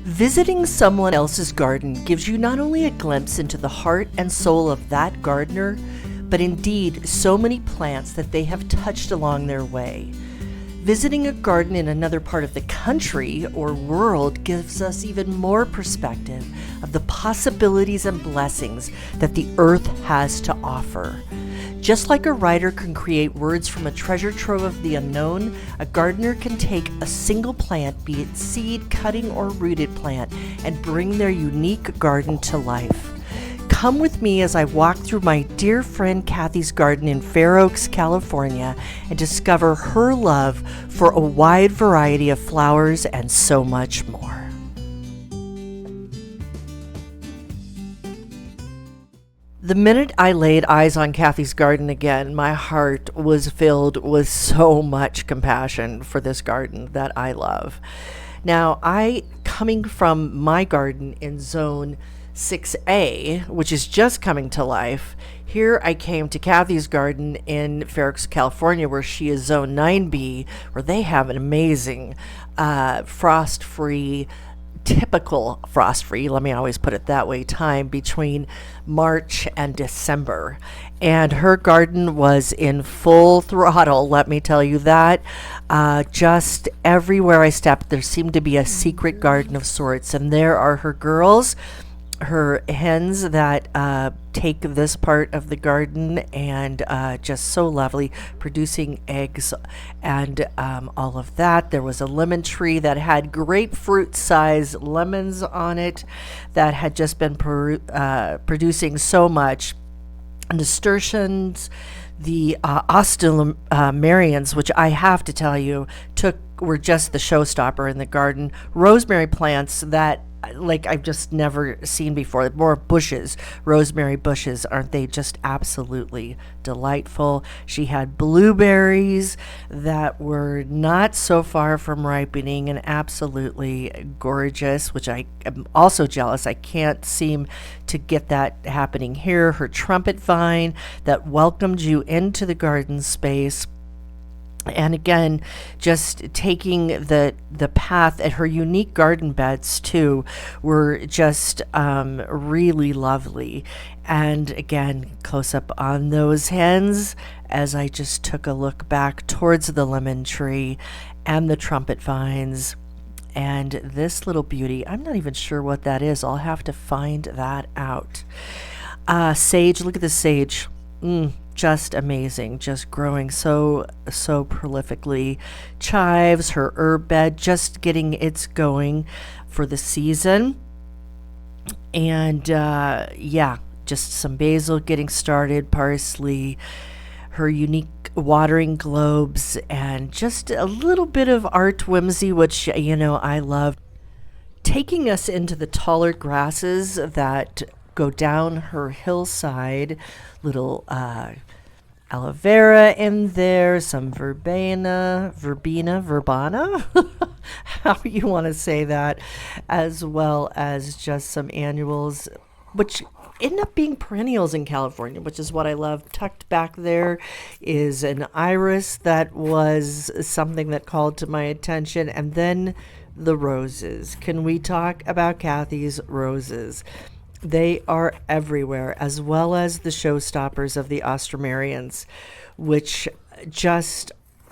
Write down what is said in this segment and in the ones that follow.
Visiting someone else's garden gives you not only a glimpse into the heart and soul of that gardener, but indeed so many plants that they have touched along their way. Visiting a garden in another part of the country or world gives us even more perspective of the possibilities and blessings that the earth has to offer. Just like a writer can create words from a treasure trove of the unknown, a gardener can take a single plant, be it seed, cutting, or rooted plant, and bring their unique garden to life. Come with me as I walk through my dear friend Cathy's garden in Fair Oaks, California, and discover her love for a wide variety of flowers and so much more. The minute I laid eyes on Cathy's garden again, my heart was filled with so much compassion for this garden that I love. Now, coming from my garden in Zone 6A, which is just coming to life, here I came to Cathy's garden in Fair Oaks, California, where she is Zone 9B, where they have an amazing frost-free, typical frost-free, let me always put it that way, time between March and December. And her garden was in full throttle, let me tell you that. Just everywhere I stepped, there seemed to be a secret garden of sorts. And there are her girls, her hens that take this part of the garden, and just so lovely, producing eggs and all of that. There was a lemon tree that had grapefruit size lemons on it that had just been producing so much. Nasturtiums, the Alstroemerians, which I have to tell you were just the showstopper in the garden. Rosemary plants that like I've just never seen before. More bushes, rosemary bushes, aren't they just absolutely delightful? She had blueberries that were not so far from ripening and absolutely gorgeous, which I am also jealous. I can't seem to get that happening here. Her trumpet vine that welcomed you into the garden space. And again, just taking the path at her unique garden beds too were just really lovely. And again, close up on those hens as I just took a look back towards the lemon tree and the trumpet vines. And this little beauty, I'm not even sure what that is. I'll have to find that out. Sage, look at the sage. Just amazing, just growing so prolifically. Chives, her herb bed, just getting its going for the season. And just some basil getting started, parsley, her unique watering globes, and just a little bit of art whimsy, which, I love. Taking us into the taller grasses that go down her hillside, little aloe vera in there, some verbena, how you want to say that, as well as just some annuals, which end up being perennials in California, which is what I love. Tucked back there is an iris that was something that called to my attention, and then the roses. Can we talk about Cathy's roses? They are everywhere, as well as the showstoppers of the Alstroemerians, which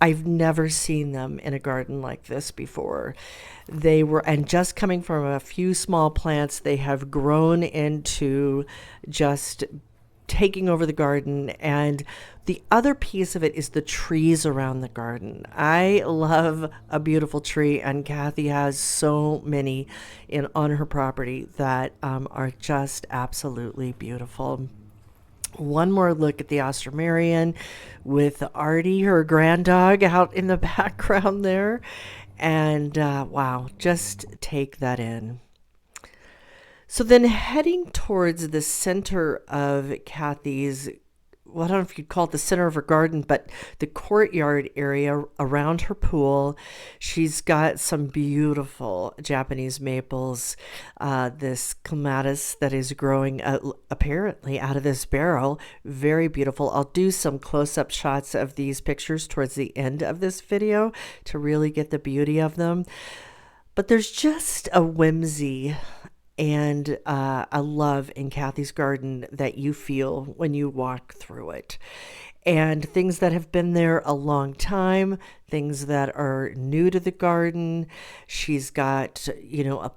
I've never seen them in a garden like this before. They were, and just coming from a few small plants, they have grown into just taking over the garden. And the other piece of it is the trees around the garden. I love a beautiful tree, and Cathy has so many on her property that are just absolutely beautiful. One more look at the Alstroemerian with Artie, her grand dog, out in the background there. And wow, just take that in. So then heading towards the center of Cathy's, well, I don't know if you'd call it the center of her garden, but the courtyard area around her pool, she's got some beautiful Japanese maples, this clematis that is growing apparently out of this barrel. Very beautiful. I'll do some close-up shots of these pictures towards the end of this video to really get the beauty of them. But there's just a whimsy and a love in Cathy's garden that you feel when you walk through it. And things that have been there a long time, things that are new to the garden. She's got, a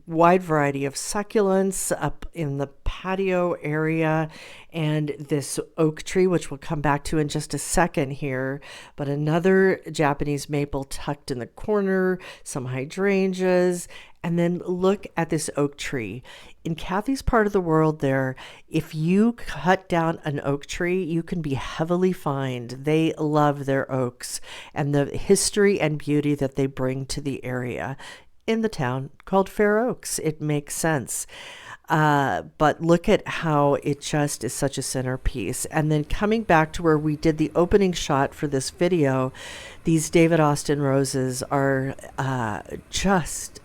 wide variety of succulents up in the patio area, and this oak tree, which we'll come back to in just a second here, but another Japanese maple tucked in the corner, some hydrangeas, and then look at this oak tree. In Cathy's part of the world there, if you cut down an oak tree, you can be heavily fined. They love their oaks and the history and beauty that they bring to the area in the town called Fair Oaks. It makes sense. But look at how it just is such a centerpiece. And then coming back to where we did the opening shot for this video, these David Austin roses are just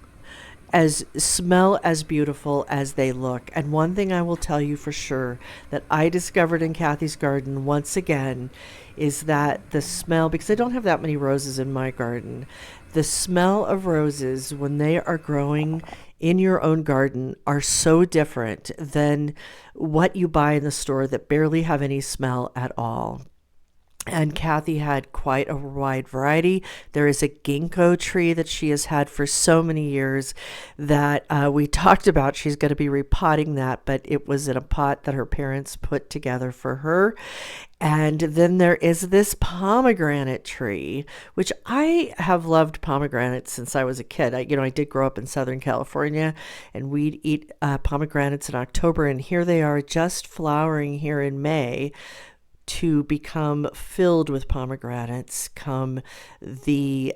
smell as beautiful as they look. And one thing I will tell you for sure that I discovered in Cathy's garden once again is that the smell, because I don't have that many roses in my garden, the smell of roses when they are growing in your own garden are so different than what you buy in the store that barely have any smell at all. And Cathy had quite a wide variety. There is a ginkgo tree that she has had for so many years that we talked about. She's going to be repotting that, but it was in a pot that her parents put together for her. And then there is this pomegranate tree, which I have loved pomegranates since I was a kid. I did grow up in Southern California, and we'd eat pomegranates in October, and here they are just flowering here in May to become filled with pomegranates come the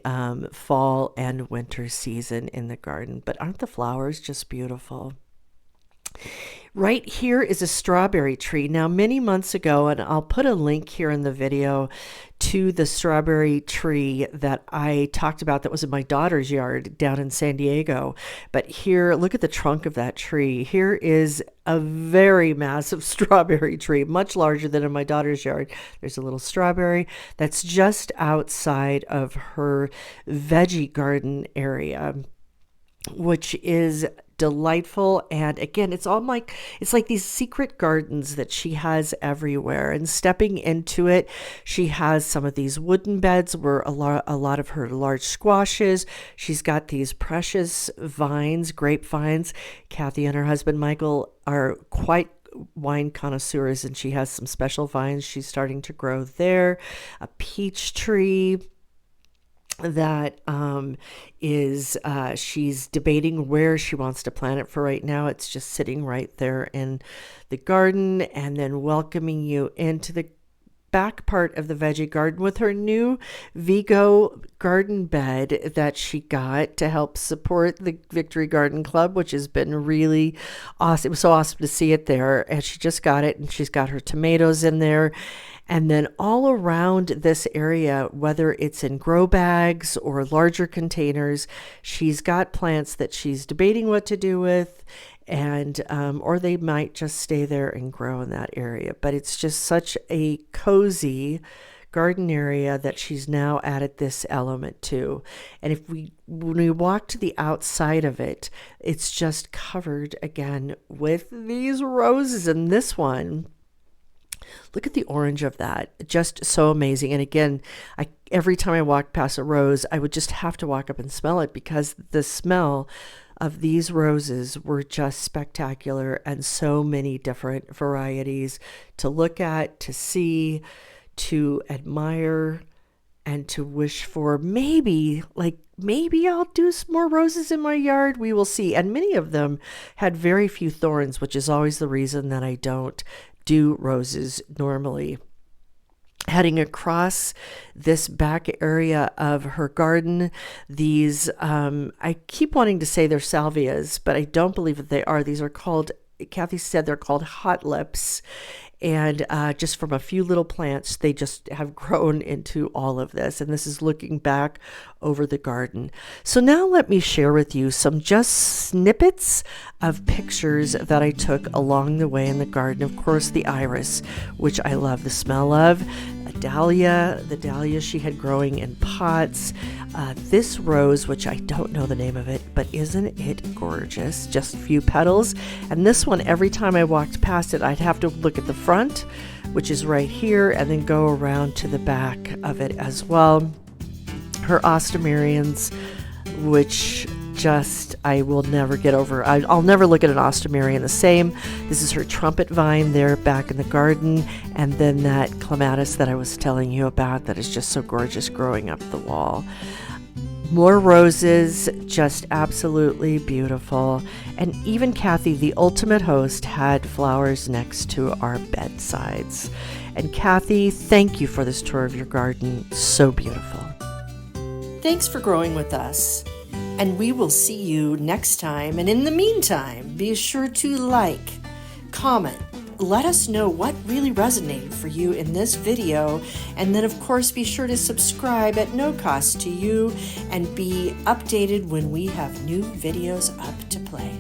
fall and winter season in the garden. But aren't the flowers just beautiful? Right here is a strawberry tree. Now, many months ago, and I'll put a link here in the video to the strawberry tree that I talked about that was in my daughter's yard down in San Diego. But here, look at the trunk of that tree. Here is a very massive strawberry tree, much larger than in my daughter's yard. There's a little strawberry that's just outside of her veggie garden area, which is delightful. And again, it's like these secret gardens that she has everywhere. And stepping into it, she has some of these wooden beds where a lot of her large squashes. She's got these precious vines, grapevines. Cathy and her husband Michael are quite wine connoisseurs, and she has some special vines she's starting to grow there. A peach tree that she's debating where she wants to plant it for right now. It's just sitting right there in the garden, and then welcoming you into the back part of the veggie garden with her new Vigo garden bed that she got to help support the Victory Garden Club, which has been really awesome. It was so awesome to see it there, and she just got it, and she's got her tomatoes in there. And then all around this area, whether it's in grow bags or larger containers, she's got plants that she's debating what to do with, and or they might just stay there and grow in that area. But it's just such a cozy garden area that she's now added this element to. And when we walk to the outside of it, it's just covered again with these roses. And this one, look at the orange of that. Just so amazing. And again, every time I walked past a rose, I would just have to walk up and smell it, because the smell of these roses were just spectacular, and so many different varieties to look at, to see, to admire, and to wish for. Maybe I'll do some more roses in my yard. We will see. And many of them had very few thorns, which is always the reason that I don't do roses normally. Heading across this back area of her garden, these, I keep wanting to say they're salvias, but I don't believe that they are. These are called, Cathy said they're called hot lips. And just from a few little plants, they just have grown into all of this. And this is looking back over the garden. So now let me share with you some just snippets of pictures that I took along the way in the garden. Of course, the iris, which I love the smell of. dahlia, the dahlia she had growing in pots. This rose, which I don't know the name of it, but isn't it gorgeous? Just a few petals. And this one, every time I walked past it, I'd have to look at the front, which is right here, and then go around to the back of it as well. Her Alstroemerians, which just I will never get over. I'll never look at an Alstroemerian the same. This is her trumpet vine there back in the garden, and then that clematis that I was telling you about that is just so gorgeous growing up the wall. More roses, just absolutely beautiful. And even Cathy, the ultimate host, had flowers next to our bedsides. And Cathy, thank you for this tour of your garden. So beautiful. Thanks for growing with us. And we will see you next time. And in the meantime, be sure to like, comment, let us know what really resonated for you in this video. And then, of course, be sure to subscribe at no cost to you and be updated when we have new videos up to play.